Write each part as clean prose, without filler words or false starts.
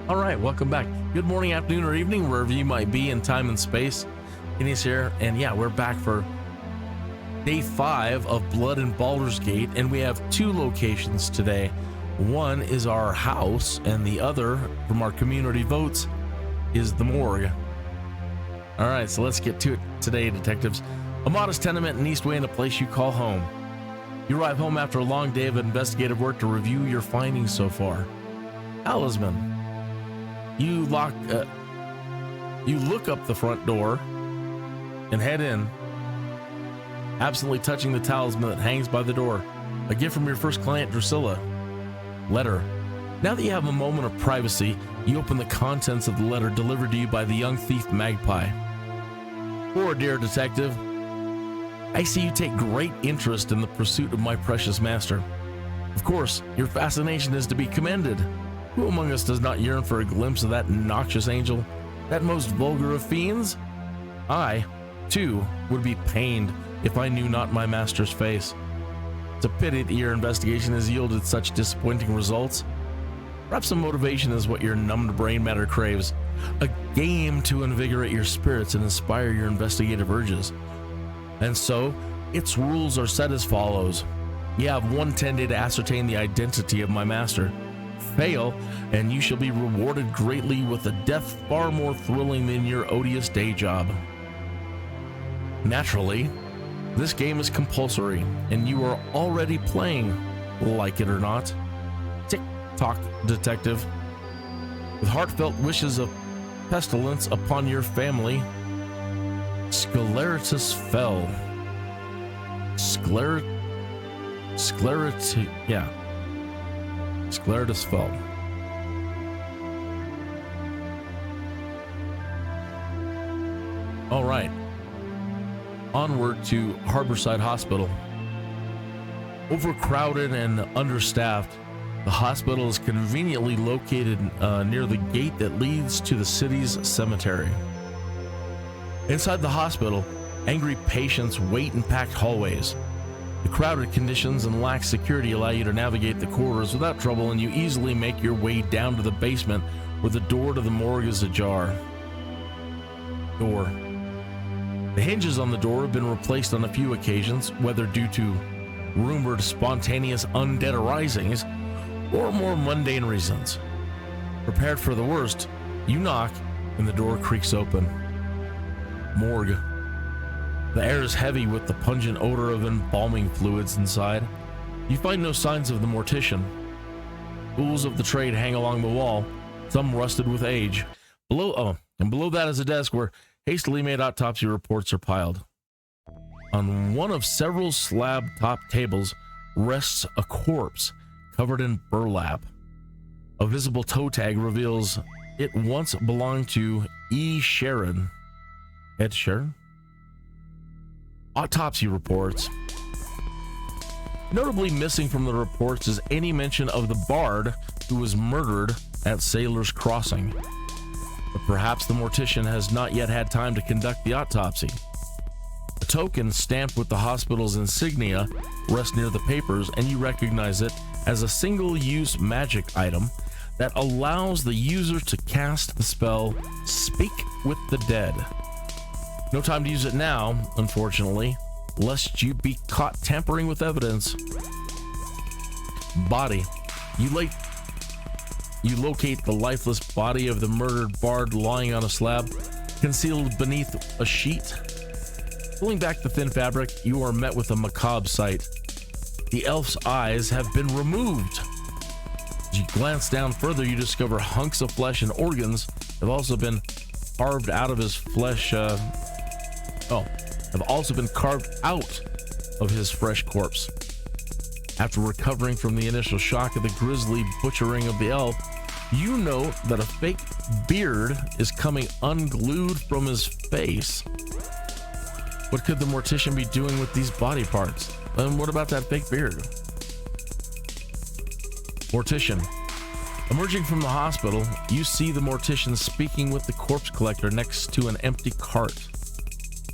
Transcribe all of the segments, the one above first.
All right, welcome back. Good morning, afternoon, or evening, wherever you might be in time and space. Kinneas here, and yeah, we're back for day 5 of Blood and Baldur's Gate, and we have 2 locations today. One is our house, and the other, from our community votes, is the morgue. All right, so let's get to it today, detectives. A modest tenement in Eastway, and a place you call home. You arrive home after a long day of investigative work to review your findings so far. Talisman. You look up the front door and head in, absently touching the talisman that hangs by the door. A gift from your first client, Drusilla. Letter. Now that you have a moment of privacy, you open the contents of the letter delivered to you by the young thief Magpie. Poor dear detective, I see you take great interest in the pursuit of my precious master. Of course, your fascination is to be commended. Who among us does not yearn for a glimpse of that noxious angel, that most vulgar of fiends? I, too, would be pained if I knew not my master's face. It's a pity that your investigation has yielded such disappointing results. Perhaps some motivation is what your numbed brain matter craves. A game to invigorate your spirits and inspire your investigative urges. And so, its rules are set as follows. You have 1 day to ascertain the identity of my master. Fail, and you shall be rewarded greatly with a death far more thrilling than your odious day job. Naturally, this game is compulsory, and you are already playing, like it or not. Tick-tock, detective. With heartfelt wishes of pestilence upon your family, Scleritus fell. Scleritus fell. All right. Onward to Harborside Hospital. Overcrowded and understaffed, the hospital is conveniently located near the gate that leads to the city's cemetery. Inside the hospital, angry patients wait in packed hallways. The crowded conditions and lax security allow you to navigate the corridors without trouble, and you easily make your way down to the basement where the door to the morgue is ajar. Door. The hinges on the door have been replaced on a few occasions, whether due to rumored spontaneous undead arisings or more mundane reasons. Prepared for the worst, you knock and the door creaks open. Morgue. The air is heavy with the pungent odor of embalming fluids inside. You find no signs of the mortician. Tools of the trade hang along the wall, some rusted with age. Below that is a desk where hastily made autopsy reports are piled. On one of several slab-top tables rests a corpse covered in burlap. A visible toe tag reveals it once belonged to E. Sharon. Ed Sharon? Autopsy reports. Notably missing from the reports is any mention of the bard who was murdered at Sailor's Crossing. But perhaps the mortician has not yet had time to conduct the autopsy. A token stamped with the hospital's insignia rests near the papers, and you recognize it as a single-use magic item that allows the user to cast the spell Speak with the Dead. No time to use it now, unfortunately, lest you be caught tampering with evidence. Body. You locate the lifeless body of the murdered bard lying on a slab, concealed beneath a sheet. Pulling back the thin fabric, you are met with a macabre sight. The elf's eyes have been removed. As you glance down further, you discover hunks of flesh and organs have also been carved out of his flesh. Have also been carved out of his fresh corpse. After recovering from the initial shock of the grisly butchering of the elf, you note that a fake beard is coming unglued from his face. What could the mortician be doing with these body parts? And what about that fake beard? Mortician. Emerging from the hospital, you see the mortician speaking with the corpse collector next to an empty cart.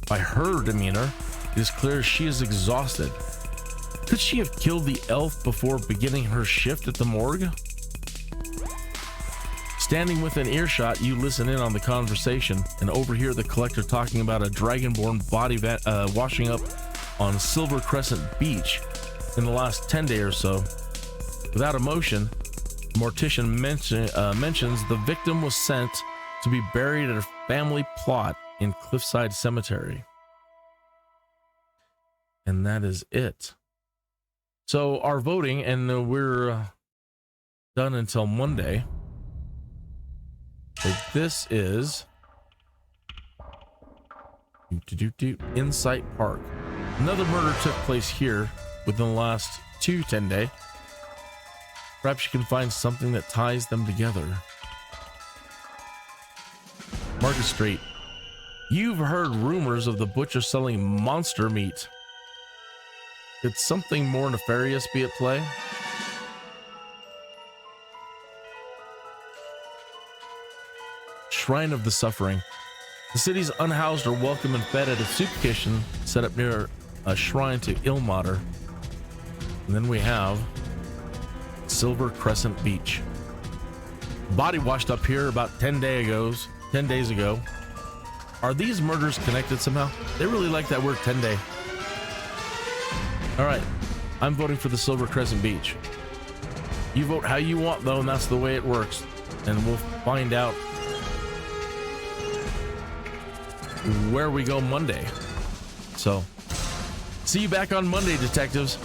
By her demeanor, it is clear she is exhausted. Could she have killed the elf before beginning her shift at the morgue? Standing within earshot, you listen in on the conversation and overhear the collector talking about a dragonborn body washing up on Silver Crescent Beach in the last 10 days or so. Without emotion, the mortician mentions the victim was sent to be buried at a family plot in Cliffside Cemetery. And that is it. So our voting, and we're done until Monday. So this is Insight Park. Another murder took place here within the last 10 days. Perhaps you can find something that ties them together. Market Street. You've heard rumors of the butcher selling monster meat. Could something more nefarious be at play? Shrine of the Suffering. The city's unhoused are welcome and fed at a soup kitchen set up near a shrine to Ilmater. And then we have Silver Crescent Beach. Body washed up here about 10 days ago. Are these murders connected somehow? They really like that word 10 day. All right, I'm voting for the Silver Crescent Beach. You vote how you want though, and that's the way it works. And we'll find out where we go Monday. So, see you back on Monday, detectives.